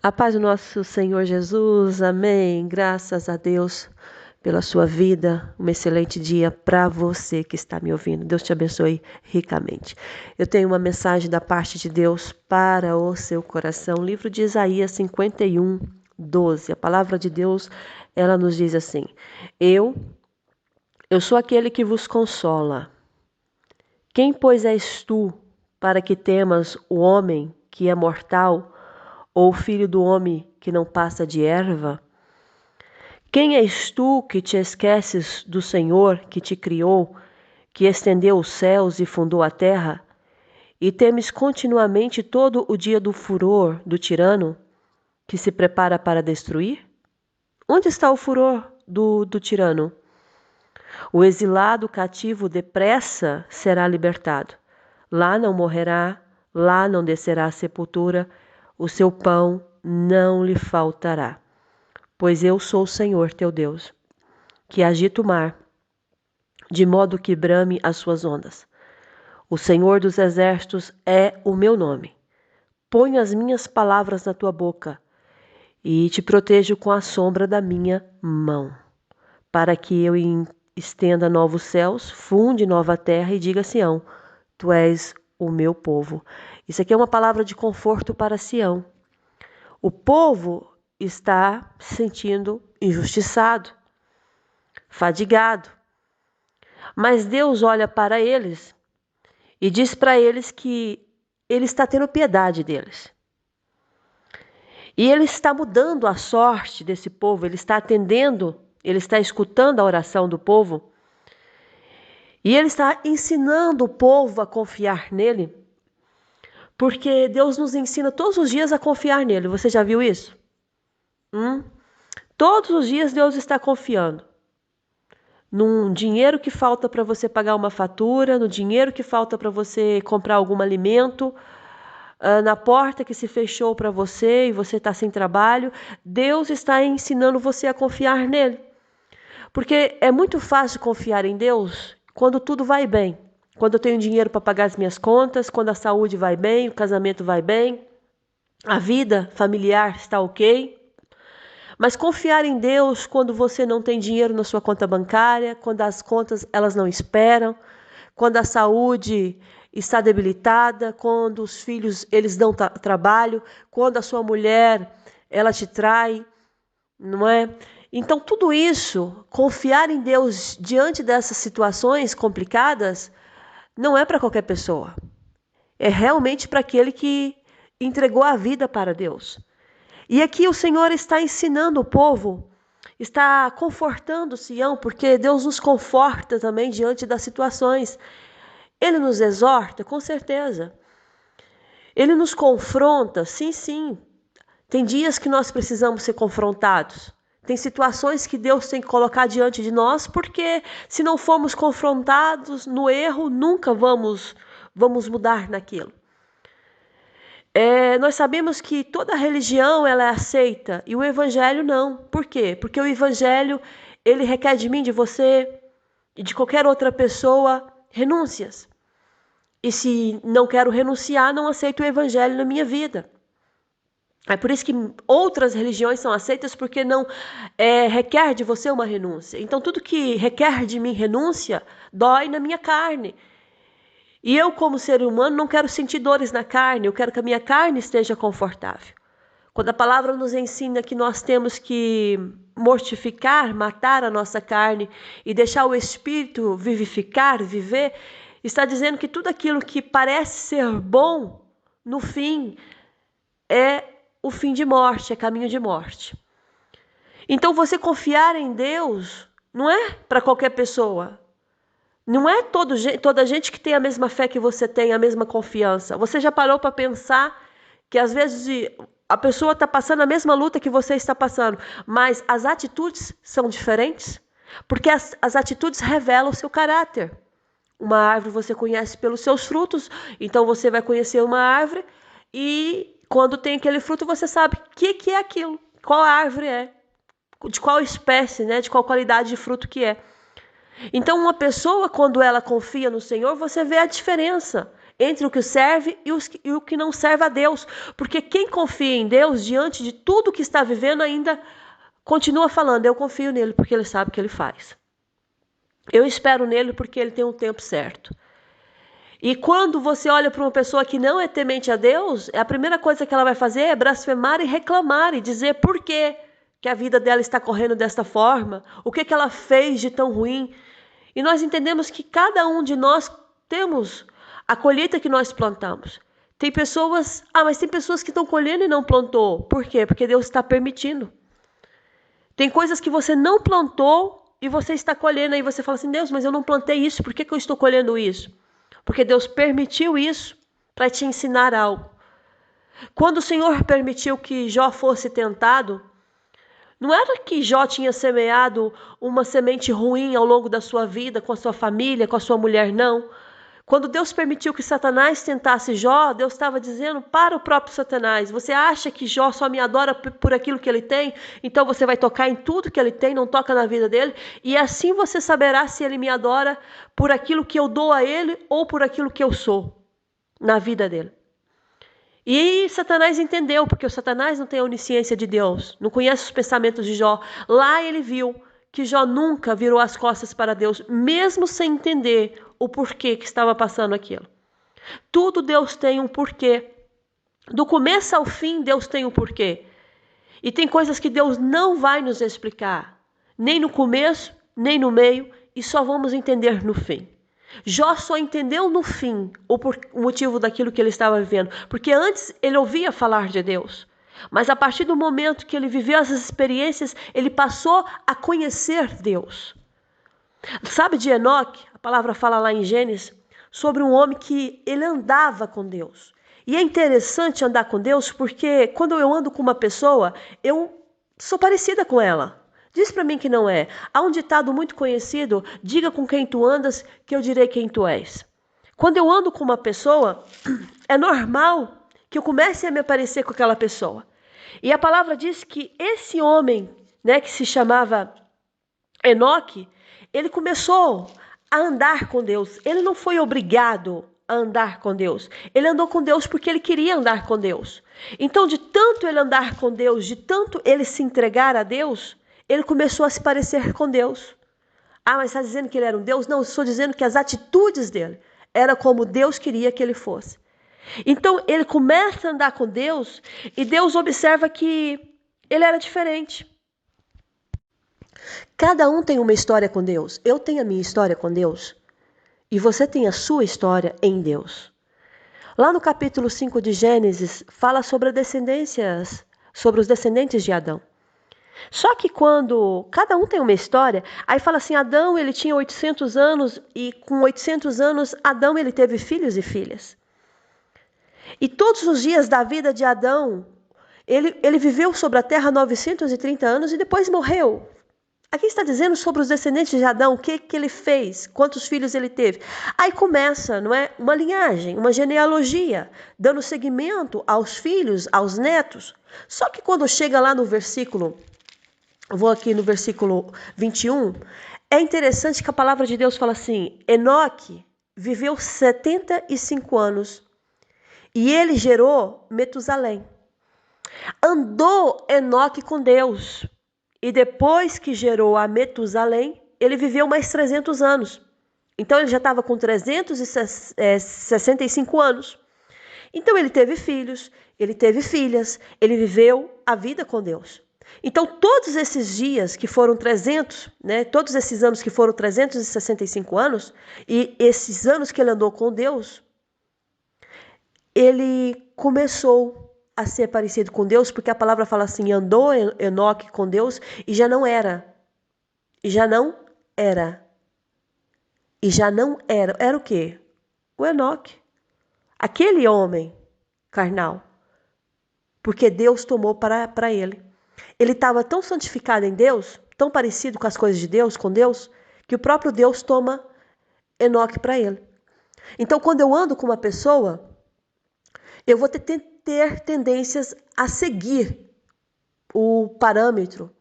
A paz do nosso Senhor Jesus, amém. Graças a Deus pela sua vida. Um excelente dia para você que está me ouvindo. Deus te abençoe ricamente. Eu tenho uma mensagem da parte de Deus para o seu coração. Livro de Isaías 51, 12. A palavra de Deus, ela nos diz assim: Eu sou aquele que vos consola. Quem, pois, és tu para que temas o homem que é mortal, ou o filho do homem que não passa de erva? Quem és tu que te esqueces do Senhor que te criou, que estendeu os céus e fundou a terra, e temes continuamente todo o dia do furor do tirano, que se prepara para destruir? Onde está o furor do tirano? O exilado cativo depressa será libertado. Lá não morrerá, lá não descerá à sepultura, o seu pão não lhe faltará. Pois eu sou o Senhor teu Deus, que agita o mar, de modo que brame as suas ondas. O Senhor dos exércitos é o meu nome. Ponho as minhas palavras na tua boca e te protejo com a sombra da minha mão, para que eu estenda novos céus, funde nova terra e diga a Sião: tu és o meu povo. Isso aqui é uma palavra de conforto para Sião. O povo está se sentindo injustiçado, fadigado. Mas Deus olha para eles e diz para eles que Ele está tendo piedade deles. E Ele está mudando a sorte desse povo, Ele está atendendo, Ele está escutando a oração do povo. E Ele está ensinando o povo a confiar nele, porque Deus nos ensina todos os dias a confiar nele. Você já viu isso? Todos os dias Deus está confiando. Num dinheiro que falta para você pagar uma fatura, no dinheiro que falta para você comprar algum alimento, na porta que se fechou para você e você está sem trabalho, Deus está ensinando você a confiar nele. Porque é muito fácil confiar em Deus quando tudo vai bem. Quando eu tenho dinheiro para pagar as minhas contas, quando a saúde vai bem, o casamento vai bem, a vida familiar está ok. Mas confiar em Deus quando você não tem dinheiro na sua conta bancária, quando as contas elas não esperam, quando a saúde está debilitada, quando os filhos eles dão trabalho, quando a sua mulher ela te trai, não é? Então tudo isso, confiar em Deus diante dessas situações complicadas, não é para qualquer pessoa. É realmente para aquele que entregou a vida para Deus. E aqui o Senhor está ensinando o povo, está confortando Sião, porque Deus nos conforta também diante das situações. Ele nos exorta, com certeza. Ele nos confronta, sim, sim. Tem dias que nós precisamos ser confrontados. Tem situações que Deus tem que colocar diante de nós, porque se não formos confrontados no erro, nunca vamos mudar naquilo. Nós sabemos que toda religião ela é aceita e o evangelho não. Por quê? Porque o evangelho ele requer de mim, de você e de qualquer outra pessoa renúncias. E se não quero renunciar, não aceito o evangelho na minha vida. É por isso que outras religiões são aceitas, porque não requer de você uma renúncia. Então tudo que requer de mim renúncia dói na minha carne. E eu, como ser humano, não quero sentir dores na carne, eu quero que a minha carne esteja confortável. Quando a palavra nos ensina que nós temos que mortificar, matar a nossa carne e deixar o espírito vivificar, viver, está dizendo que tudo aquilo que parece ser bom, no fim, é o fim de morte, é caminho de morte. Então você confiar em Deus não é para qualquer pessoa. Não é toda gente que tem a mesma fé que você tem, a mesma confiança. Você já parou para pensar que às vezes a pessoa está passando a mesma luta que você está passando, mas as atitudes são diferentes? Porque as atitudes revelam o seu caráter. Uma árvore você conhece pelos seus frutos, então você vai conhecer uma árvore e quando tem aquele fruto você sabe o que é aquilo, qual árvore é, de qual espécie, né, de qual qualidade de fruto que é. Então, uma pessoa, quando ela confia no Senhor, você vê a diferença entre o que serve e o que não serve a Deus. Porque quem confia em Deus, diante de tudo que está vivendo, ainda continua falando, eu confio nele porque ele sabe o que ele faz. Eu espero nele porque ele tem um tempo certo. E quando você olha para uma pessoa que não é temente a Deus, a primeira coisa que ela vai fazer é blasfemar e reclamar e dizer por quê que a vida dela está correndo desta forma, o que ela fez de tão ruim. E nós entendemos que cada um de nós temos a colheita que nós plantamos. Tem pessoas, mas tem pessoas que estão colhendo e não plantou. Por quê? Porque Deus está permitindo. Tem coisas que você não plantou e você está colhendo. Aí você fala assim, Deus, mas eu não plantei isso, por que eu estou colhendo isso? Porque Deus permitiu isso para te ensinar algo. Quando o Senhor permitiu que Jó fosse tentado, não era que Jó tinha semeado uma semente ruim ao longo da sua vida, com a sua família, com a sua mulher, não. Quando Deus permitiu que Satanás tentasse Jó, Deus estava dizendo para o próprio Satanás, você acha que Jó só me adora por aquilo que ele tem? Então você vai tocar em tudo que ele tem, não toca na vida dele, e assim você saberá se ele me adora por aquilo que eu dou a ele ou por aquilo que eu sou na vida dele. E Satanás entendeu, porque o Satanás não tem a onisciência de Deus, não conhece os pensamentos de Jó. Lá ele viu que Jó nunca virou as costas para Deus, mesmo sem entender o porquê que estava passando aquilo. Tudo Deus tem um porquê. Do começo ao fim, Deus tem um porquê. E tem coisas que Deus não vai nos explicar, nem no começo, nem no meio, e só vamos entender no fim. Jó só entendeu no fim o motivo daquilo que ele estava vivendo, porque antes ele ouvia falar de Deus, mas a partir do momento que ele viveu essas experiências, ele passou a conhecer Deus. Sabe de Enoque? A palavra fala lá em Gênesis sobre um homem que ele andava com Deus. E é interessante andar com Deus porque quando eu ando com uma pessoa, eu sou parecida com ela. Diz para mim que não é. Há um ditado muito conhecido, diga com quem tu andas, que eu direi quem tu és. Quando eu ando com uma pessoa, é normal que eu comece a me parecer com aquela pessoa. E a palavra diz que esse homem, que se chamava Enoque, ele começou a andar com Deus. Ele não foi obrigado a andar com Deus. Ele andou com Deus porque ele queria andar com Deus. Então, de tanto ele andar com Deus, de tanto ele se entregar a Deus, ele começou a se parecer com Deus. Mas está dizendo que ele era um Deus? Não, eu estou dizendo que as atitudes dele eram como Deus queria que ele fosse. Então, ele começa a andar com Deus e Deus observa que ele era diferente. Cada um tem uma história com Deus. Eu tenho a minha história com Deus e você tem a sua história em Deus. Lá no capítulo 5 de Gênesis, fala sobre sobre os descendentes de Adão. Só que quando cada um tem uma história, aí fala assim, Adão ele tinha 800 anos e com 800 anos Adão ele teve filhos e filhas. E todos os dias da vida de Adão, ele viveu sobre a terra 930 anos e depois morreu. Aqui está dizendo sobre os descendentes de Adão, o que ele fez, quantos filhos ele teve. Aí começa, não é, uma linhagem, uma genealogia, dando seguimento aos filhos, aos netos. Só que quando chega lá no versículo, vou aqui no versículo 21, é interessante que a palavra de Deus fala assim, Enoque viveu 75 anos e ele gerou Metusalém. Andou Enoque com Deus. E depois que gerou a Metusalém, ele viveu mais 300 anos. Então ele já estava com 365 anos. Então ele teve filhos, ele teve filhas, ele viveu a vida com Deus. Então todos esses dias que foram 300, todos esses anos que foram 365 anos, e esses anos que ele andou com Deus, ele começou a ser parecido com Deus, porque a palavra fala assim, andou Enoque com Deus e já não era. E já não era. E já não era. Era o quê? O Enoque. Aquele homem carnal. Porque Deus tomou para ele. Ele estava tão santificado em Deus, tão parecido com as coisas de Deus, com Deus, que o próprio Deus toma Enoque para ele. Então, quando eu ando com uma pessoa, eu vou ter tendências a seguir o parâmetro,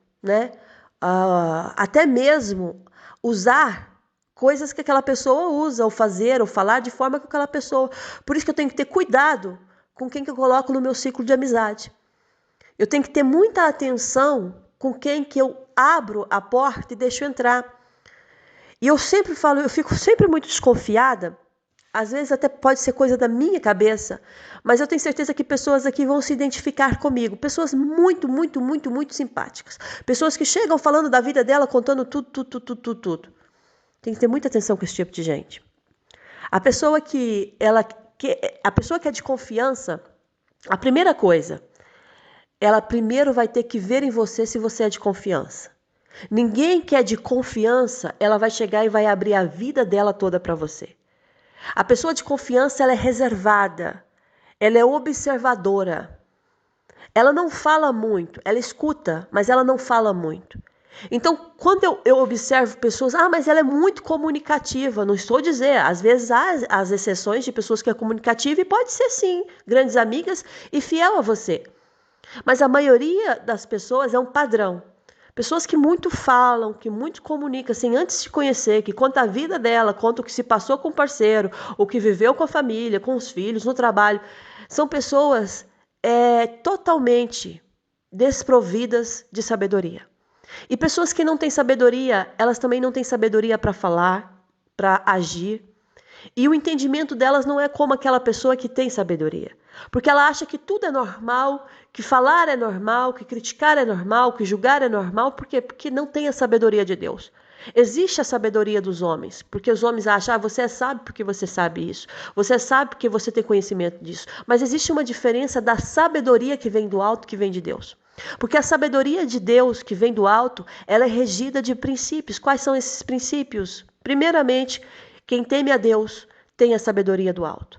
até mesmo usar coisas que aquela pessoa usa, ou fazer, ou falar de forma que aquela pessoa... Por isso que eu tenho que ter cuidado com quem que eu coloco no meu ciclo de amizade. Eu tenho que ter muita atenção com quem que eu abro a porta e deixo entrar. E eu sempre falo, eu fico sempre muito desconfiada, às vezes até pode ser coisa da minha cabeça, mas eu tenho certeza que pessoas aqui vão se identificar comigo. Pessoas muito, muito, muito, muito simpáticas. Pessoas que chegam falando da vida dela, contando tudo. Tem que ter muita atenção com esse tipo de gente. A pessoa que é de confiança, a primeira coisa, ela primeiro vai ter que ver em você se você é de confiança. Ninguém que é de confiança, ela vai chegar e vai abrir a vida dela toda para você. A pessoa de confiança, ela é reservada, ela é observadora. Ela não fala muito, ela escuta, mas ela não fala muito. Então, quando eu observo pessoas, mas ela é muito comunicativa, não estou dizendo, às vezes há as exceções de pessoas que é comunicativa e pode ser sim, grandes amigas e fiel a você. Mas a maioria das pessoas é um padrão. Pessoas que muito falam, que muito comunicam, assim, antes de conhecer, que conta a vida dela, conta o que se passou com o parceiro, o que viveu com a família, com os filhos, no trabalho. São pessoas totalmente desprovidas de sabedoria. E pessoas que não têm sabedoria, elas também não têm sabedoria para falar, para agir. E o entendimento delas não é como aquela pessoa que tem sabedoria. Porque ela acha que tudo é normal, que falar é normal, que criticar é normal, que julgar é normal. Por quê? Porque não tem a sabedoria de Deus. Existe a sabedoria dos homens, porque os homens acham, você é sábio porque você sabe isso. Você é sábio porque você tem conhecimento disso. Mas existe uma diferença da sabedoria que vem do alto, que vem de Deus. Porque a sabedoria de Deus, que vem do alto, ela é regida de princípios. Quais são esses princípios? Primeiramente, quem teme a Deus tem a sabedoria do alto.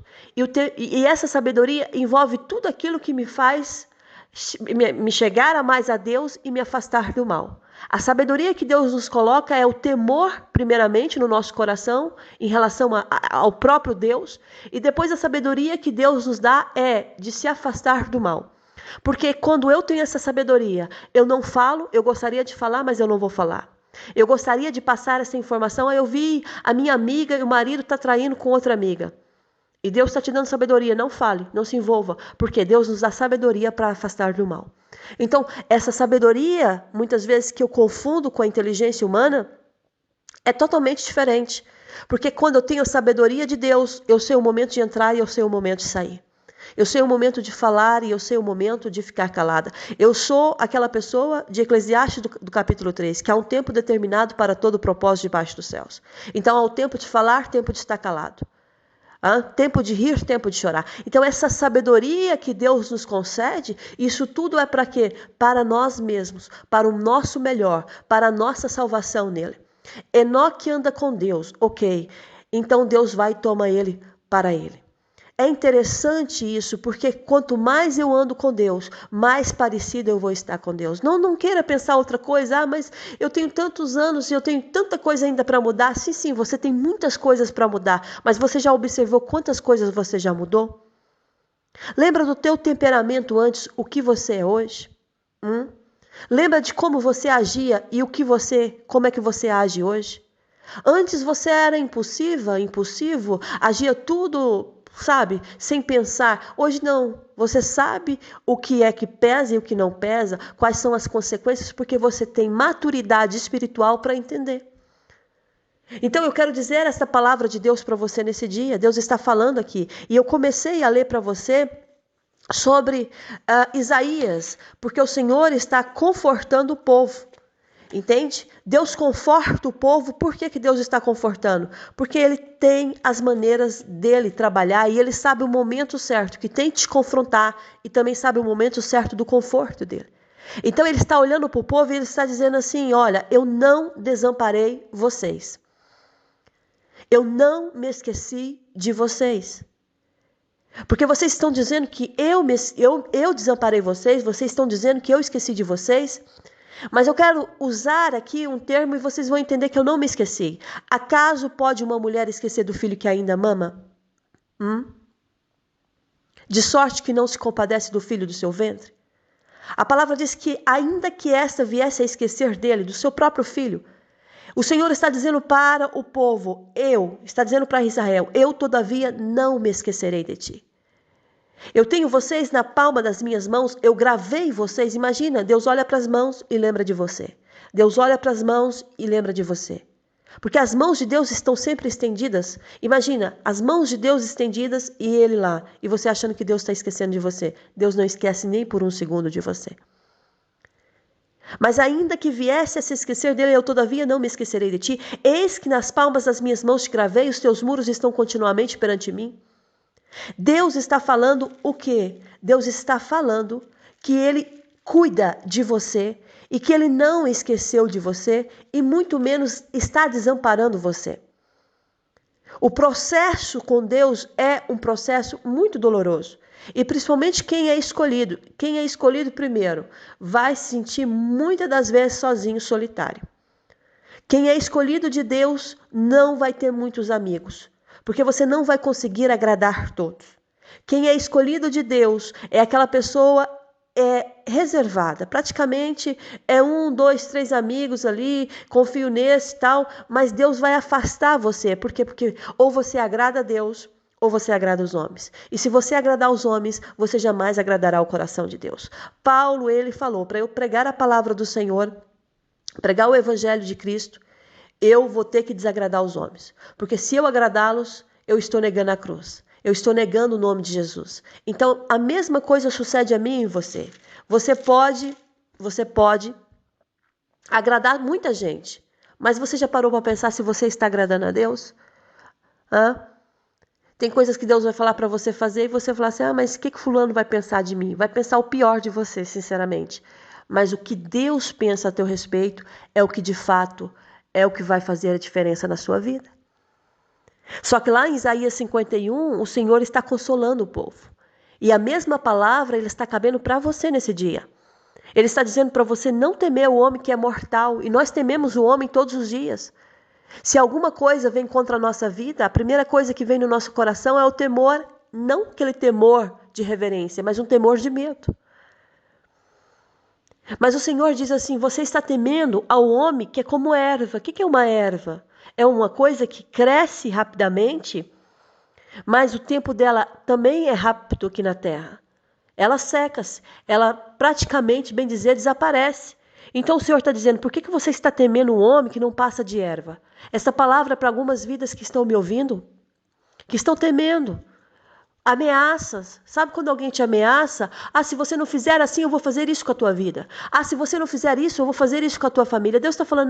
E essa sabedoria envolve tudo aquilo que me faz me chegar a mais a Deus e me afastar do mal. A sabedoria que Deus nos coloca é o temor, primeiramente, no nosso coração, em relação ao próprio Deus. E depois a sabedoria que Deus nos dá é de se afastar do mal. Porque quando eu tenho essa sabedoria, eu não falo, eu gostaria de falar, mas eu não vou falar. Eu gostaria de passar essa informação, eu vi a minha amiga e o marido está traindo com outra amiga. E Deus está te dando sabedoria, não fale, não se envolva, porque Deus nos dá sabedoria para afastar do mal. Então, essa sabedoria, muitas vezes que eu confundo com a inteligência humana, é totalmente diferente. Porque quando eu tenho a sabedoria de Deus, eu sei o momento de entrar e eu sei o momento de sair. Eu sei o momento de falar e eu sei o momento de ficar calada. Eu sou aquela pessoa de Eclesiastes do capítulo 3, que há um tempo determinado para todo o propósito debaixo dos céus. Então há o tempo de falar, tempo de estar calado. Tempo de rir, tempo de chorar. Então essa sabedoria que Deus nos concede, isso tudo é para quê? Para nós mesmos, para o nosso melhor, para a nossa salvação nele. Enoque anda com Deus, ok. Então Deus vai e toma ele para ele. É interessante isso, porque quanto mais eu ando com Deus, mais parecido eu vou estar com Deus. Não queira pensar outra coisa, mas eu tenho tantos anos e eu tenho tanta coisa ainda para mudar. Sim, você tem muitas coisas para mudar, mas você já observou quantas coisas você já mudou? Lembra do teu temperamento antes, o que você é hoje? Lembra de como você agia e como é que você age hoje? Antes você era impulsivo, agia tudo, sabe, sem pensar. Hoje não, você sabe o que é que pesa e o que não pesa, quais são as consequências, porque você tem maturidade espiritual para entender. Então eu quero dizer essa palavra de Deus para você nesse dia. Deus está falando aqui. E eu comecei a ler para você sobre Isaías, porque o Senhor está confortando o povo. Entende? Deus conforta o povo. Por que Deus está confortando? Porque Ele tem as maneiras dele trabalhar e Ele sabe o momento certo que tem que te confrontar e também sabe o momento certo do conforto dele. Então Ele está olhando para o povo e Ele está dizendo assim, olha, eu não desamparei vocês. Eu não me esqueci de vocês. Porque vocês estão dizendo que eu desamparei vocês, vocês estão dizendo que eu esqueci de vocês. Mas eu quero usar aqui um termo e vocês vão entender que eu não me esqueci. Acaso pode uma mulher esquecer do filho que ainda mama? De sorte que não se compadece do filho do seu ventre? A palavra diz que ainda que esta viesse a esquecer dele, do seu próprio filho, O Senhor está dizendo para o povo, está dizendo para Israel, eu todavia não me esquecerei de ti. Eu tenho vocês na palma das minhas mãos, eu gravei vocês. Imagina, Deus olha para as mãos e lembra de você. Deus olha para as mãos e lembra de você. Porque as mãos de Deus estão sempre estendidas. Imagina, as mãos de Deus estendidas e Ele lá. E você achando que Deus está esquecendo de você. Deus não esquece nem por um segundo de você. Mas ainda que viesse a se esquecer dele, eu todavia não me esquecerei de ti. Eis que nas palmas das minhas mãos te gravei, os teus muros estão continuamente perante mim. Deus está falando o quê? Deus está falando que Ele cuida de você e que Ele não esqueceu de você e muito menos está desamparando você. O processo com Deus é um processo muito doloroso. E principalmente quem é escolhido primeiro, vai se sentir muitas das vezes sozinho, solitário. Quem é escolhido de Deus não vai ter muitos amigos. Porque você não vai conseguir agradar todos. Quem é escolhido de Deus é aquela pessoa reservada. Praticamente é 1, 2, 3 amigos ali, confio nesse e tal, mas Deus vai afastar você. Por quê? Porque ou você agrada a Deus ou você agrada os homens. E se você agradar os homens, você jamais agradará o coração de Deus. Paulo, ele falou, para eu pregar a palavra do Senhor, pregar o evangelho de Cristo, eu vou ter que desagradar os homens. Porque se eu agradá-los, eu estou negando a cruz. Eu estou negando o nome de Jesus. Então, a mesma coisa sucede a mim e você. Você pode agradar muita gente. Mas você já parou para pensar se você está agradando a Deus? Tem coisas que Deus vai falar para você fazer e você vai falar assim, mas o que fulano vai pensar de mim? Vai pensar o pior de você, sinceramente. Mas o que Deus pensa a teu respeito é o que de fato é o que vai fazer a diferença na sua vida. Só que lá em Isaías 51, o Senhor está consolando o povo. E a mesma palavra ele está cabendo para você nesse dia. Ele está dizendo para você não temer o homem que é mortal. E nós tememos o homem todos os dias. Se alguma coisa vem contra a nossa vida, a primeira coisa que vem no nosso coração é o temor. Não aquele temor de reverência, mas um temor de medo. Mas o Senhor diz assim, você está temendo ao homem que é como erva. O que é uma erva? É uma coisa que cresce rapidamente, mas o tempo dela também é rápido aqui na terra. Ela seca-se, ela praticamente, bem dizer, desaparece. Então o Senhor está dizendo, por que você está temendo um homem que não passa de erva? Essa palavra é para algumas vidas que estão me ouvindo, que estão temendo. Ameaças. Sabe quando alguém te ameaça? Se você não fizer assim, eu vou fazer isso com a tua vida. Se você não fizer isso, eu vou fazer isso com a tua família. Deus está falando,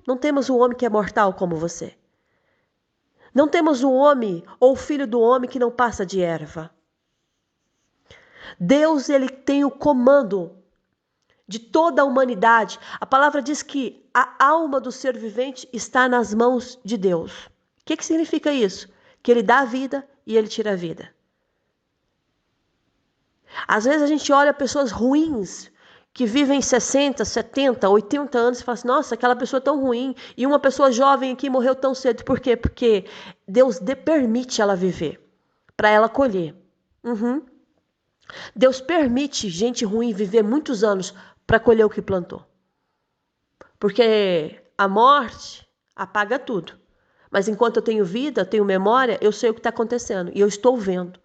não temos um homem que é mortal como você. Não temos um homem ou filho do homem que não passa de erva. Deus, ele tem o comando de toda a humanidade. A palavra diz que a alma do ser vivente está nas mãos de Deus. O que significa isso? Que ele dá a vida e ele tira a vida. Às vezes a gente olha pessoas ruins, que vivem 60, 70, 80 anos e fala assim, nossa, aquela pessoa é tão ruim. E uma pessoa jovem aqui morreu tão cedo. Por quê? Porque Deus permite ela viver, para ela colher. Deus permite gente ruim viver muitos anos para colher o que plantou. Porque a morte apaga tudo. Mas enquanto eu tenho vida, eu tenho memória, eu sei o que está acontecendo. E eu estou vendo.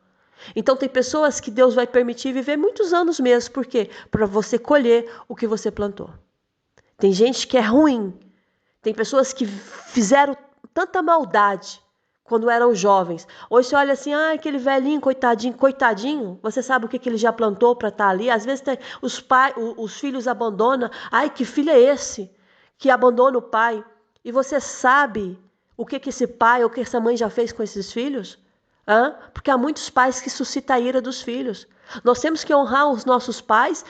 Então tem pessoas que Deus vai permitir viver muitos anos mesmo. Por quê? Para você colher o que você plantou. Tem gente que é ruim. Tem pessoas que fizeram tanta maldade quando eram jovens. Hoje você olha assim, aquele velhinho, coitadinho. Você sabe o que ele já plantou para estar ali? Às vezes os filhos abandonam. Que filho é esse que abandona o pai? E você sabe o que esse pai ou que essa mãe já fez com esses filhos? Porque há muitos pais que suscitam a ira dos filhos. Nós temos que honrar os nossos pais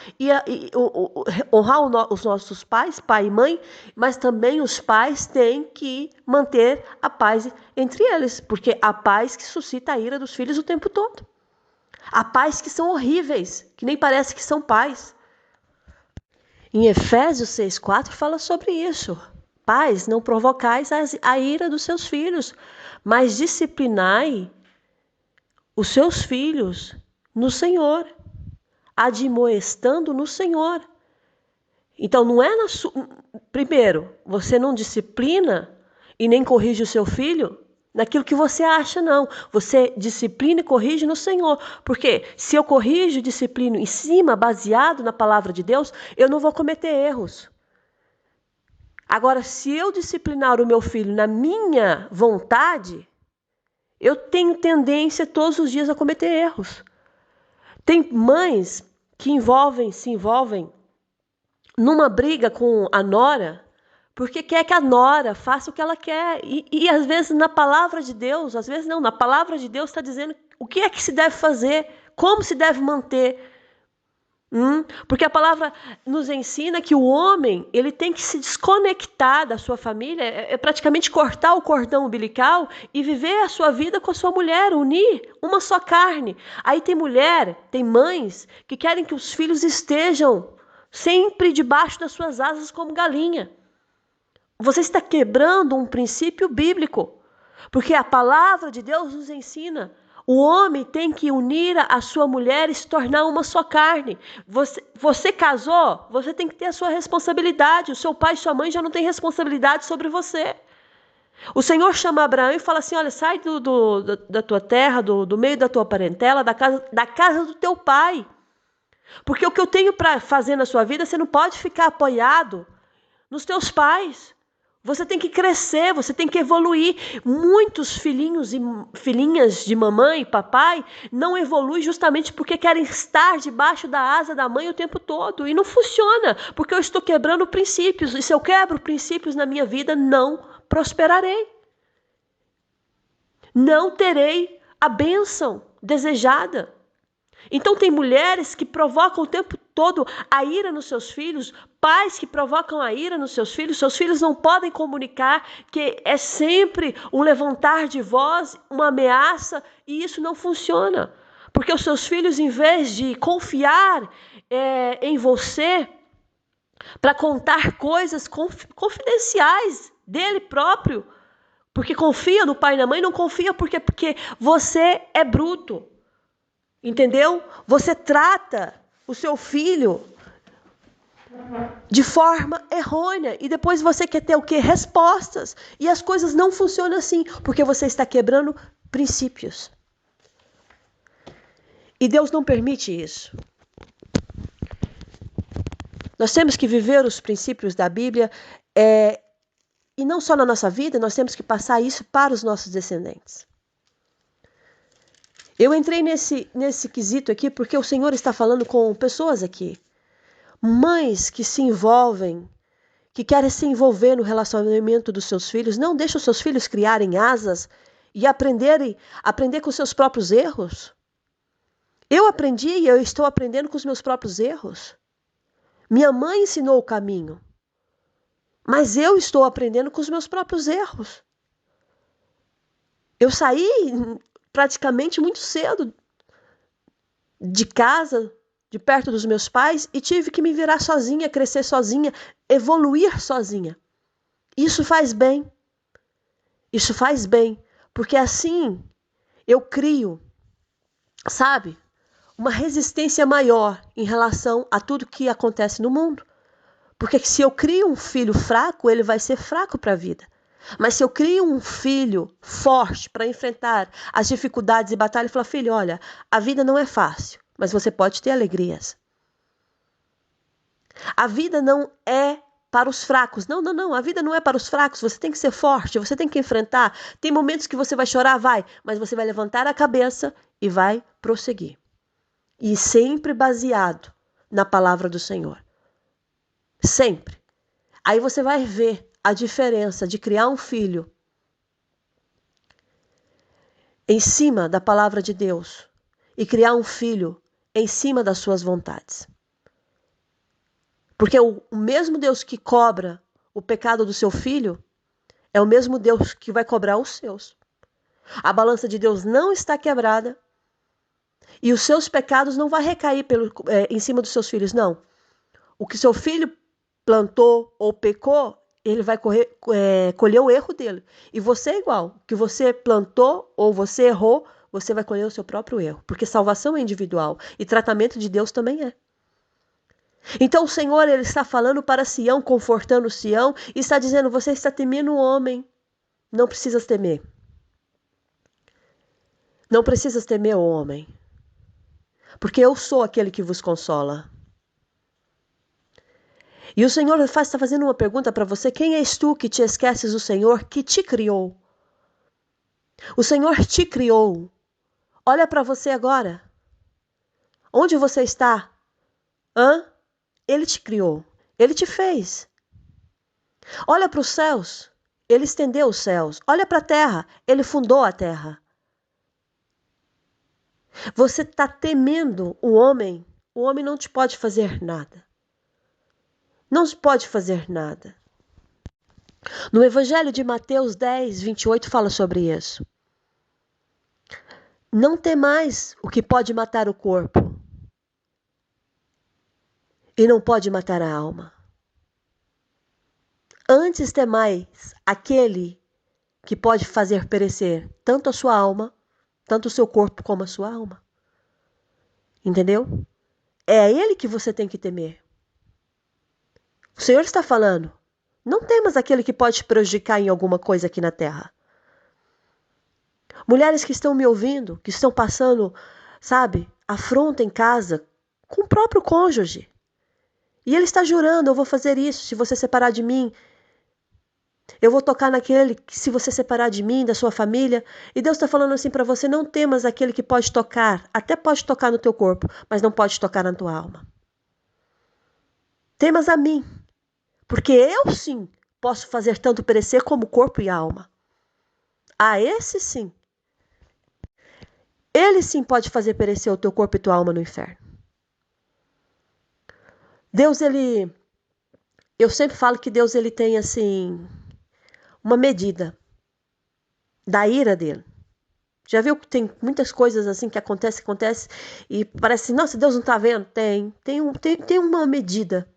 honrar os nossos pais, pai e mãe, mas também os pais têm que manter a paz entre eles, porque há pais que suscitam a ira dos filhos o tempo todo. Há pais que são horríveis, que nem parece que são pais. Em Efésios 6,4 fala sobre isso. Pais, não provocais a ira dos seus filhos, mas disciplinai os seus filhos no Senhor, admoestando no Senhor. Então não é primeiro, você não disciplina e nem corrige o seu filho naquilo que você acha, não. Você disciplina e corrige no Senhor. Porque se eu corrijo e disciplino em cima, baseado na palavra de Deus, eu não vou cometer erros. Agora, se eu disciplinar o meu filho na minha vontade, eu tenho tendência todos os dias a cometer erros. Tem mães que se envolvem numa briga com a nora, porque quer que a nora faça o que ela quer. E às vezes na palavra de Deus, às vezes não, na palavra de Deus está dizendo o que é que se deve fazer, como se deve manter. Porque a palavra nos ensina que o homem ele tem que se desconectar da sua família, é praticamente cortar o cordão umbilical e viver a sua vida com a sua mulher, unir uma só carne. Aí tem mães que querem que os filhos estejam sempre debaixo das suas asas como galinha. Você está quebrando um princípio bíblico, porque a palavra de Deus nos ensina. O homem tem que unir a sua mulher e se tornar uma só carne. Você casou, você tem que ter a sua responsabilidade. O seu pai e sua mãe já não têm responsabilidade sobre você. O Senhor chama Abraão e fala assim, olha, sai da tua terra, do meio da tua parentela, da casa do teu pai. Porque o que eu tenho para fazer na sua vida, você não pode ficar apoiado nos teus pais. Você tem que crescer, você tem que evoluir. Muitos filhinhos e filhinhas de mamãe e papai não evoluem justamente porque querem estar debaixo da asa da mãe o tempo todo. E não funciona, porque eu estou quebrando princípios. E se eu quebro princípios na minha vida, não prosperarei. Não terei a bênção desejada. Então tem mulheres que provocam o tempo todo a ira nos seus filhos, pais que provocam a ira nos seus filhos não podem comunicar, que é sempre um levantar de voz, uma ameaça, e isso não funciona. Porque os seus filhos, em vez de confiar em você, para contar coisas confidenciais dele próprio, porque confia no pai e na mãe, não confia porque você é bruto. Entendeu? Você trata o seu filho de forma errônea e depois você quer ter o quê? Respostas. E as coisas não funcionam assim, porque você está quebrando princípios. E Deus não permite isso. Nós temos que viver os princípios da Bíblia e não só na nossa vida, nós temos que passar isso para os nossos descendentes. Eu entrei nesse quesito aqui porque o Senhor está falando com pessoas aqui. Mães que se envolvem, que querem se envolver no relacionamento dos seus filhos. Não deixem os seus filhos criarem asas e aprender com seus próprios erros. Eu aprendi e eu estou aprendendo com os meus próprios erros. Minha mãe ensinou o caminho. Mas eu estou aprendendo com os meus próprios erros. Eu saí praticamente muito cedo de casa, de perto dos meus pais, e tive que me virar sozinha, crescer sozinha, evoluir sozinha. Isso faz bem. Isso faz bem, porque assim eu crio, sabe, uma resistência maior em relação a tudo que acontece no mundo. Porque se eu crio um filho fraco, ele vai ser fraco para a vida. Mas se eu crio um filho forte para enfrentar as dificuldades e batalhas, eu falo, filho, olha, a vida não é fácil, mas você pode ter alegrias. A vida não é para os fracos. Não. A vida não é para os fracos. Você tem que ser forte, você tem que enfrentar. Tem momentos que você vai chorar, mas você vai levantar a cabeça e vai prosseguir. E sempre baseado na palavra do Senhor. Sempre. Aí você vai ver a diferença de criar um filho em cima da palavra de Deus e criar um filho em cima das suas vontades. Porque o mesmo Deus que cobra o pecado do seu filho é o mesmo Deus que vai cobrar os seus. A balança de Deus não está quebrada e os seus pecados não vão recair em cima dos seus filhos, não. O que seu filho plantou ou pecou, ele vai colher o erro dele. E você é igual. O que você plantou ou você errou, você vai colher o seu próprio erro. Porque salvação é individual e tratamento de Deus também é. Então o Senhor, ele está falando para Sião, confortando Sião, e está dizendo, você está temendo o homem. Não precisas temer. Não precisas temer o homem. Porque eu sou aquele que vos consola. E o Senhor está fazendo uma pergunta para você. Quem és tu que te esqueces do Senhor que te criou? O Senhor te criou. Olha para você agora. Onde você está? Ele te criou. Ele te fez. Olha para os céus. Ele estendeu os céus. Olha para a terra. Ele fundou a terra. Você está temendo o homem. O homem não te pode fazer nada. Não se pode fazer nada. No Evangelho de Mateus 10, 28 fala sobre isso. Não temais o que pode matar o corpo e não pode matar a alma. Antes temais aquele que pode fazer perecer tanto a sua alma, tanto o seu corpo como a sua alma. Entendeu? É a ele que você tem que temer. O Senhor está falando, não temas aquele que pode te prejudicar em alguma coisa aqui na terra. Mulheres que estão me ouvindo, que estão passando, sabe, afronta em casa com o próprio cônjuge. E ele está jurando, eu vou fazer isso, se você separar de mim. Eu vou tocar naquele que se você separar de mim, da sua família. E Deus está falando assim para você, não temas aquele que pode tocar, até pode tocar no teu corpo, mas não pode tocar na tua alma. Temas a mim, porque eu sim posso fazer tanto perecer como corpo e alma. A esse sim. Ele sim pode fazer perecer o teu corpo e tua alma no inferno. Deus, eu sempre falo que Deus, ele tem assim, uma medida da ira dele. Já viu que tem muitas coisas assim que acontece e parece, nossa, Deus não está vendo? Tem uma medida.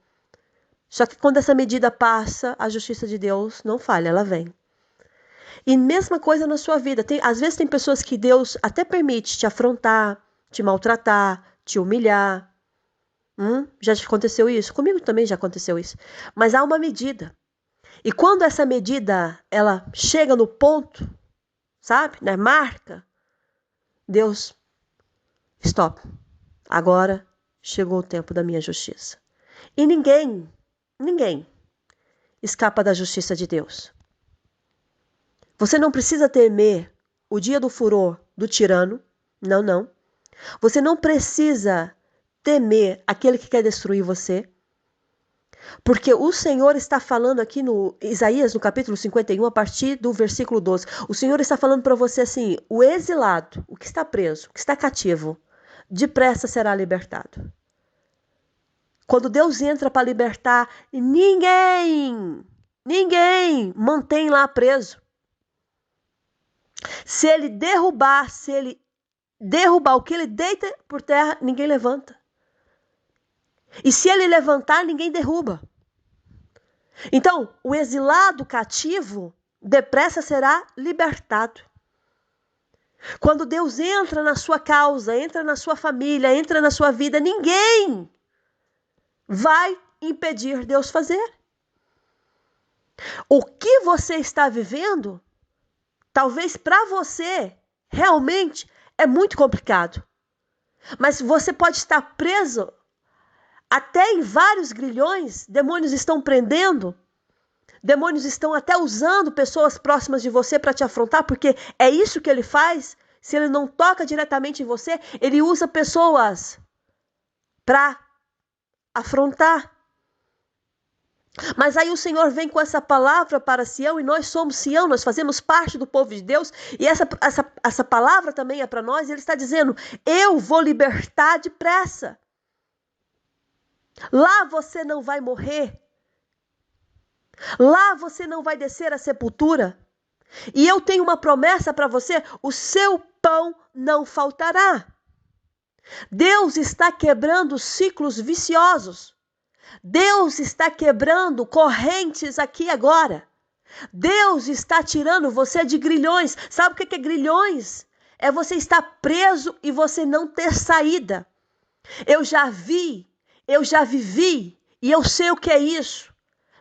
Só que quando essa medida passa, a justiça de Deus não falha, ela vem. E mesma coisa na sua vida. Às vezes tem pessoas que Deus até permite te afrontar, te maltratar, te humilhar. Já aconteceu isso? Comigo também já aconteceu isso. Mas há uma medida. E quando essa medida, ela chega no ponto, sabe? Na marca, Deus, stop. Agora chegou o tempo da minha justiça. E ninguém escapa da justiça de Deus. Você não precisa temer o dia do furor do tirano. Não. Você não precisa temer aquele que quer destruir você. Porque o Senhor está falando aqui no Isaías, no capítulo 51, a partir do versículo 12. O Senhor está falando para você assim, o exilado, o que está preso, o que está cativo, depressa será libertado. Quando Deus entra para libertar, ninguém mantém lá preso. Se ele derrubar o que ele deita por terra, ninguém levanta. E se ele levantar, ninguém derruba. Então, o exilado cativo, depressa será libertado. Quando Deus entra na sua causa, entra na sua família, entra na sua vida, ninguém vai impedir Deus fazer. O que você está vivendo, talvez para você, realmente, é muito complicado. Mas você pode estar preso até em vários grilhões, demônios estão prendendo, demônios estão até usando pessoas próximas de você para te afrontar, porque é isso que ele faz. Se ele não toca diretamente em você, ele usa pessoas para afrontar. Mas aí o Senhor vem com essa palavra para Sião, e nós somos Sião, nós fazemos parte do povo de Deus, e essa palavra também é para nós, e ele está dizendo, eu vou libertar depressa. Lá você não vai morrer. Lá você não vai descer à sepultura. E eu tenho uma promessa para você, o seu pão não faltará. Deus está quebrando ciclos viciosos. Deus está quebrando correntes aqui agora. Deus está tirando você de grilhões. Sabe o que é grilhões? É você estar preso e você não ter saída. Eu já vi Eu já vivi e eu sei o que é isso.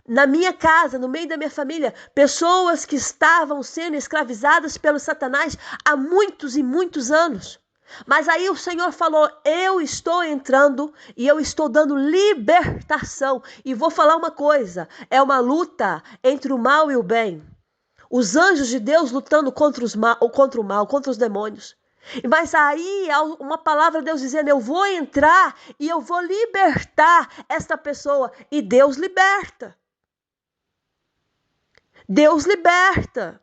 Na minha casa, no meio da minha família, pessoas que estavam sendo escravizadas pelo Satanás há muitos e muitos anos. Mas aí o Senhor falou, eu estou entrando e eu estou dando libertação. E vou falar uma coisa, é uma luta entre o mal e o bem. Os anjos de Deus lutando contra o mal, contra os demônios. Mas aí há uma palavra de Deus dizendo, eu vou entrar e eu vou libertar esta pessoa. E Deus liberta. Deus liberta.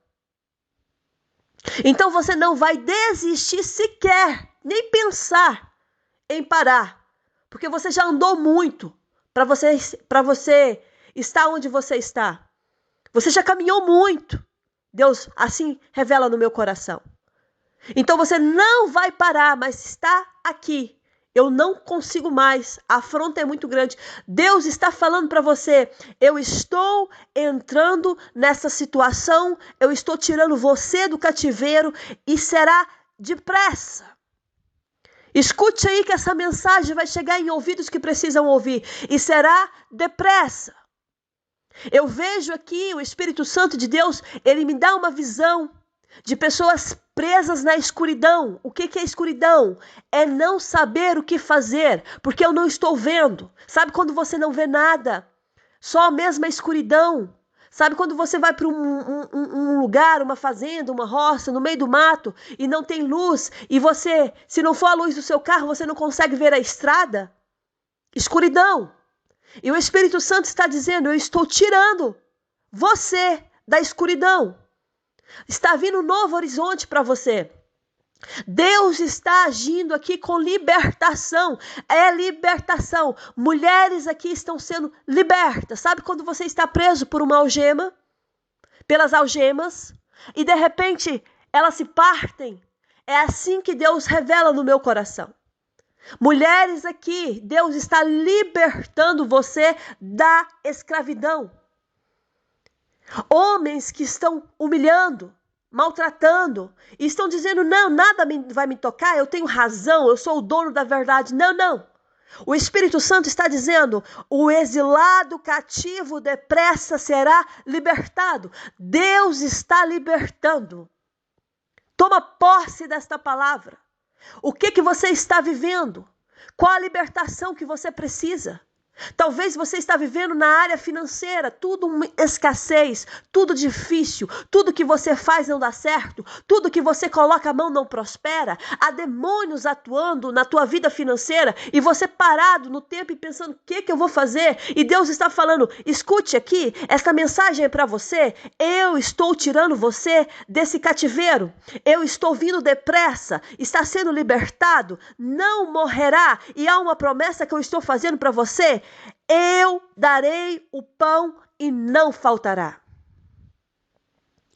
Então você não vai desistir sequer, nem pensar em parar. Porque você já andou muito para você estar onde você está. Você já caminhou muito. Deus assim revela no meu coração. Então você não vai parar, mas está aqui. Eu não consigo mais, a afronta é muito grande. Deus está falando para você, eu estou entrando nessa situação, eu estou tirando você do cativeiro e será depressa. Escute aí que essa mensagem vai chegar em ouvidos que precisam ouvir e será depressa. Eu vejo aqui o Espírito Santo de Deus, ele me dá uma visão de pessoas presas na escuridão. O que é escuridão? É não saber o que fazer, porque eu não estou vendo. Sabe quando você não vê nada? Só a mesma escuridão. Sabe quando você vai para um lugar, uma fazenda, uma roça, no meio do mato, e não tem luz, e você, se não for a luz do seu carro, você não consegue ver a estrada? Escuridão. E o Espírito Santo está dizendo, eu estou tirando você da escuridão. Está vindo um novo horizonte para você. Deus está agindo aqui com libertação. É libertação. Mulheres aqui estão sendo libertas. Sabe quando você está preso por uma algema? Pelas algemas? E de repente elas se partem. É assim que Deus revela no meu coração. Mulheres aqui, Deus está libertando você da escravidão. Homens que estão humilhando, maltratando, e estão dizendo, não, nada vai me tocar, eu tenho razão, eu sou o dono da verdade. Não, não. O Espírito Santo está dizendo, o exilado cativo depressa será libertado. Deus está libertando. Toma posse desta palavra. O que você está vivendo? Qual a libertação que você precisa? Talvez você está vivendo na área financeira, tudo uma escassez, tudo difícil, tudo que você faz não dá certo, tudo que você coloca a mão não prospera, há demônios atuando na tua vida financeira e você parado no tempo e pensando, o que eu vou fazer? E Deus está falando, escute aqui, esta mensagem é para você, eu estou tirando você desse cativeiro, eu estou vindo depressa, está sendo libertado, não morrerá e há uma promessa que eu estou fazendo para você, eu darei o pão e não faltará.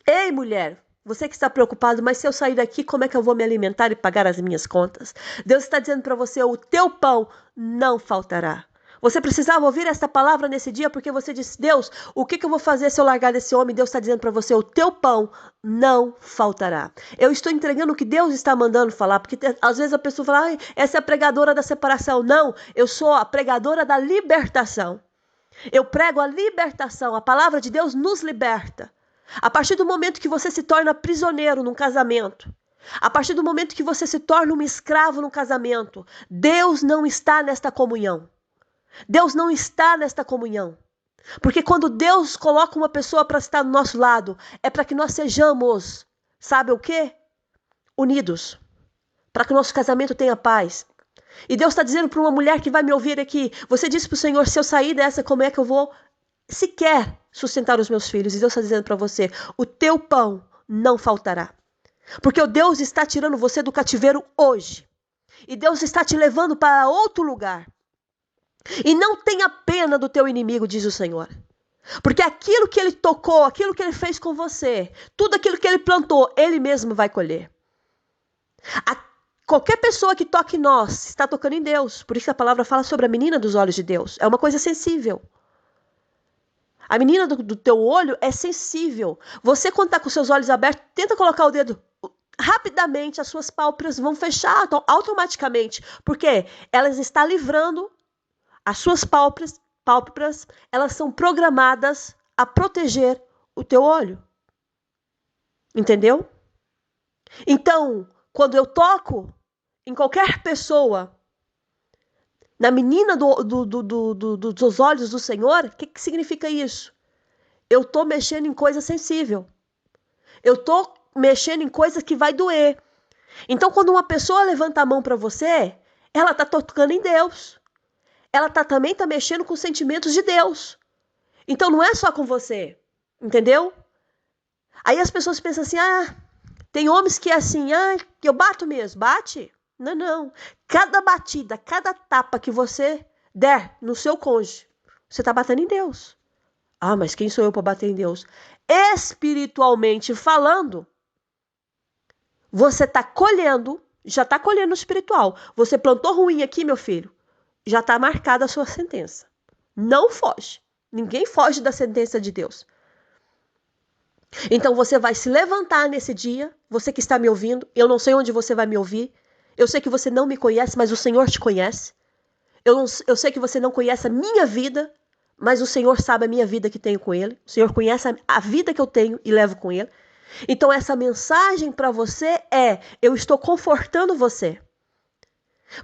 Ei, mulher, você que está preocupado, mas se eu sair daqui, como é que eu vou me alimentar e pagar as minhas contas? Deus está dizendo para você, o teu pão não faltará. Você precisava ouvir esta palavra nesse dia porque você disse, Deus, o que eu vou fazer se eu largar desse homem? Deus está dizendo para você, o teu pão não faltará. Eu estou entregando o que Deus está mandando falar, porque às vezes a pessoa fala, essa é a pregadora da separação. Não, eu sou a pregadora da libertação. Eu prego a libertação, a palavra de Deus nos liberta. A partir do momento que você se torna prisioneiro num casamento, a partir do momento que você se torna um escravo num casamento, Deus não está nesta comunhão. Deus não está nesta comunhão. Porque quando Deus coloca uma pessoa para estar do nosso lado, é para que nós sejamos, sabe o quê? Unidos. Para que o nosso casamento tenha paz. E Deus está dizendo para uma mulher que vai me ouvir aqui, você disse para o Senhor, se eu sair dessa, como é que eu vou sequer sustentar os meus filhos? E Deus está dizendo para você, o teu pão não faltará. Porque o Deus está tirando você do cativeiro hoje. E Deus está te levando para outro lugar. E não tenha pena do teu inimigo, diz o Senhor. Porque aquilo que ele tocou, aquilo que ele fez com você, tudo aquilo que ele plantou, ele mesmo vai colher. Qualquer pessoa que toque em nós está tocando em Deus. Por isso que a palavra fala sobre a menina dos olhos de Deus. É uma coisa sensível. A menina do teu olho é sensível. Você, quando está com seus olhos abertos, tenta colocar o dedo. Rapidamente, as suas pálpebras vão fechar automaticamente. Porque elas estão livrando As suas pálpebras, elas são programadas a proteger o teu olho. Entendeu? Então, quando eu toco em qualquer pessoa, na menina dos olhos do Senhor, o que significa isso? Eu estou mexendo em coisa sensível. Eu estou mexendo em coisa que vai doer. Então, quando uma pessoa levanta a mão para você, ela está tocando em Deus. Ela também está mexendo com os sentimentos de Deus. Então, não é só com você. Entendeu? Aí as pessoas pensam assim, tem homens que é assim, que eu bato mesmo. Bate? Não, não. Cada batida, cada tapa que você der no seu cônjuge, você está batendo em Deus. Mas quem sou eu para bater em Deus? Espiritualmente falando, você está colhendo, já está colhendo o espiritual. Você plantou ruim aqui, meu filho, já está marcada a sua sentença. Não foge. Ninguém foge da sentença de Deus. Então você vai se levantar nesse dia, você que está me ouvindo, eu não sei onde você vai me ouvir, eu sei que você não me conhece, mas o Senhor te conhece. Eu sei que você não conhece a minha vida, mas o Senhor sabe a minha vida que tenho com Ele. O Senhor conhece a vida que eu tenho e levo com Ele. Então essa mensagem para você é, eu estou confortando você.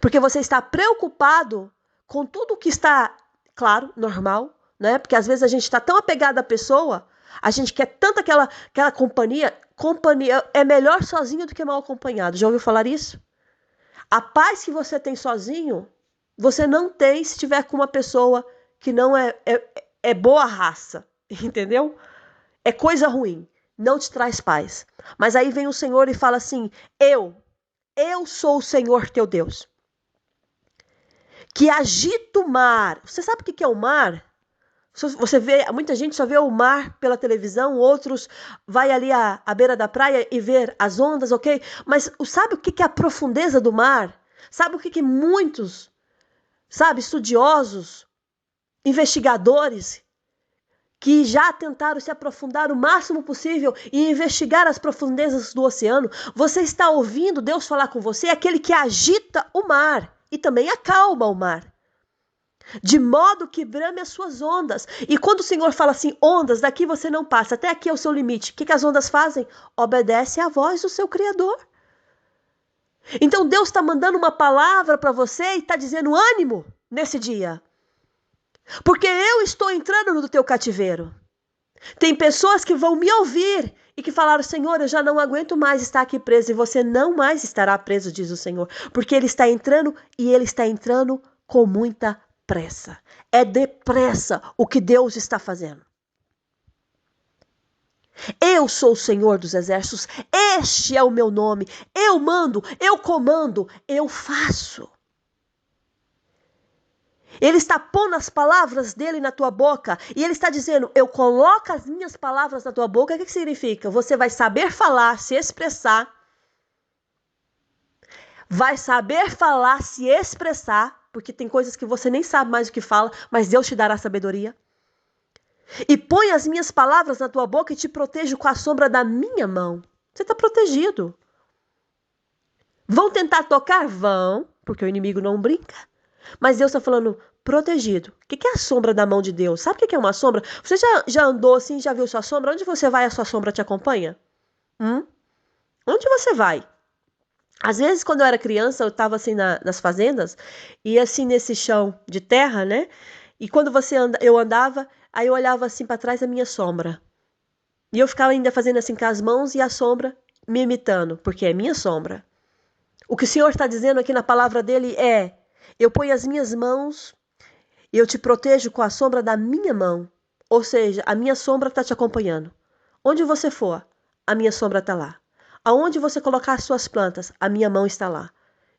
Porque você está preocupado com tudo que está, claro, normal, né? Porque às vezes a gente está tão apegado à pessoa, a gente quer tanto aquela companhia. Companhia é melhor sozinho do que mal acompanhado. Já ouviu falar isso? A paz que você tem sozinho, você não tem se tiver com uma pessoa que não é boa raça, entendeu? É coisa ruim, não te traz paz. Mas aí vem o Senhor e fala assim, eu sou o Senhor teu Deus, que agita o mar. Você sabe o que é o mar? Você vê, muita gente só vê o mar pela televisão, outros vai ali à beira da praia e ver as ondas, ok? Mas sabe o que é a profundeza do mar? Sabe o que muitos, estudiosos, investigadores, que já tentaram se aprofundar o máximo possível e investigar as profundezas do oceano, você está ouvindo Deus falar com você, aquele que agita o mar e também acalma o mar, de modo que brame as suas ondas. E quando o Senhor fala assim, ondas, daqui você não passa, até aqui é o seu limite. O que as ondas fazem? Obedece à voz do seu Criador. Então Deus está mandando uma palavra para você e está dizendo ânimo nesse dia. Porque eu estou entrando no teu cativeiro. Tem pessoas que vão me ouvir e que falaram, Senhor, eu já não aguento mais estar aqui preso. E você não mais estará preso, diz o Senhor. Porque Ele está entrando e Ele está entrando com muita pressa. É depressa o que Deus está fazendo. Eu sou o Senhor dos exércitos. Este é o meu nome. Eu mando, eu comando, eu faço. Ele está pondo as palavras dele na tua boca e ele está dizendo, eu coloco as minhas palavras na tua boca. O que significa? Você vai saber falar, se expressar. Vai saber falar, se expressar, porque tem coisas que você nem sabe mais o que fala, mas Deus te dará sabedoria. E põe as minhas palavras na tua boca e te protejo com a sombra da minha mão. Você está protegido. Vão tentar tocar? Vão, porque o inimigo não brinca. Mas Deus está falando, protegido. O que é a sombra da mão de Deus? Sabe o que é uma sombra? Você já andou assim, já viu sua sombra? Onde você vai, a sua sombra te acompanha? Onde você vai? Às vezes, quando eu era criança, eu estava assim nas fazendas, e assim nesse chão de terra, né? E quando eu andava, aí eu olhava assim para trás a minha sombra. E eu ficava ainda fazendo assim com as mãos e a sombra me imitando, porque é minha sombra. O que o Senhor está dizendo aqui na palavra dele é, eu ponho as minhas mãos e eu te protejo com a sombra da minha mão. Ou seja, a minha sombra está te acompanhando. Onde você for, a minha sombra está lá. Aonde você colocar as suas plantas, a minha mão está lá.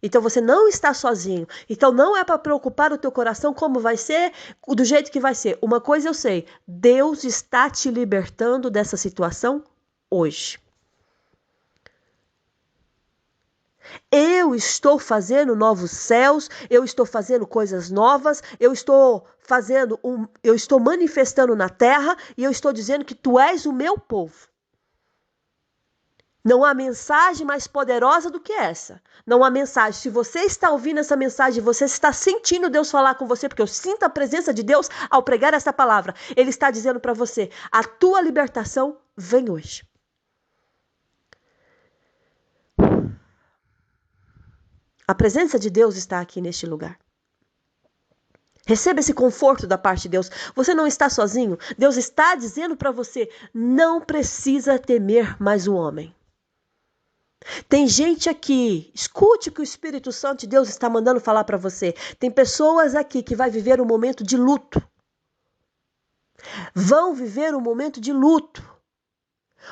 Então você não está sozinho. Então não é para preocupar o teu coração como vai ser, do jeito que vai ser. Uma coisa eu sei, Deus está te libertando dessa situação hoje. Eu estou fazendo novos céus, eu estou fazendo coisas novas, eu estou manifestando na terra e eu estou dizendo que tu és o meu povo. Não há mensagem mais poderosa do que essa. Não há mensagem. Se você está ouvindo essa mensagem, você está sentindo Deus falar com você, porque eu sinto a presença de Deus ao pregar essa palavra. Ele está dizendo para você, a tua libertação vem hoje. A presença de Deus está aqui neste lugar. Receba esse conforto da parte de Deus. Você não está sozinho. Deus está dizendo para você, não precisa temer mais o homem. Tem gente aqui, escute o que o Espírito Santo de Deus está mandando falar para você. Tem pessoas aqui que vai viver um momento de luto. Vão viver um momento de luto.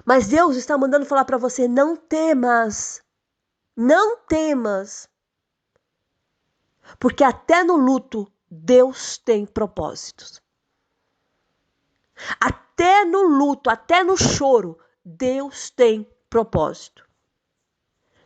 Mas Deus está mandando falar para você, não temas. Não temas. Porque até no luto, Deus tem propósitos. Até no luto, até no choro, Deus tem propósito.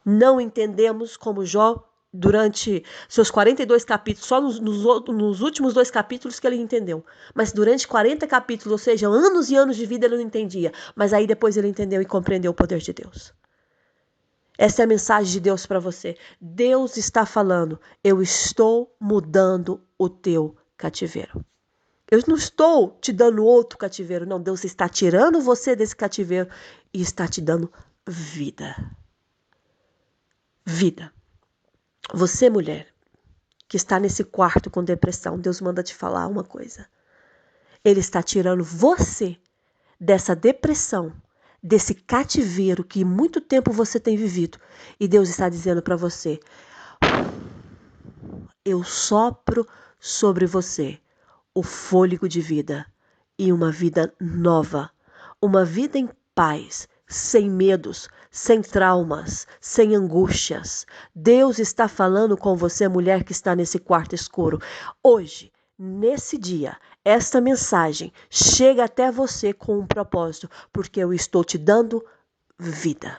Não entendemos como Jó, durante seus 42 capítulos, só nos últimos 2 capítulos que ele entendeu. Mas durante 40 capítulos, ou seja, anos e anos de vida, ele não entendia. Mas aí depois ele entendeu e compreendeu o poder de Deus. Essa é a mensagem de Deus para você. Deus está falando, eu estou mudando o teu cativeiro. Eu não estou te dando outro cativeiro, não. Deus está tirando você desse cativeiro e está te dando vida. Vida. Você, mulher, que está nesse quarto com depressão, Deus manda te falar uma coisa. Ele está tirando você dessa depressão, desse cativeiro que muito tempo você tem vivido. E Deus está dizendo para você, eu sopro sobre você o fôlego de vida e uma vida nova, uma vida em paz, sem medos, sem traumas, sem angústias. Deus está falando com você, mulher que está nesse quarto escuro. Hoje, nesse dia, esta mensagem chega até você com um propósito, porque eu estou te dando vida.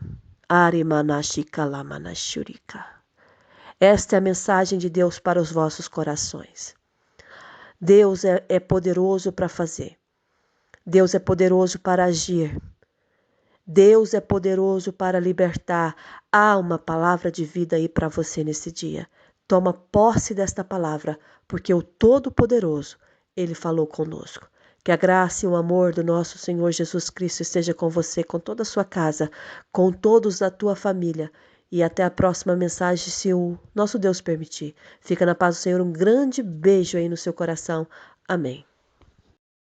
Esta é a mensagem de Deus para os vossos corações. Deus é poderoso para fazer. Deus é poderoso para agir. Deus é poderoso para libertar. Há uma palavra de vida aí para você nesse dia. Toma posse desta palavra, porque o Todo-Poderoso, Ele falou conosco. Que a graça e o amor do nosso Senhor Jesus Cristo esteja com você, com toda a sua casa, com todos da tua família. E até a próxima mensagem, se o nosso Deus permitir. Fica na paz do Senhor. Um grande beijo aí no seu coração. Amém.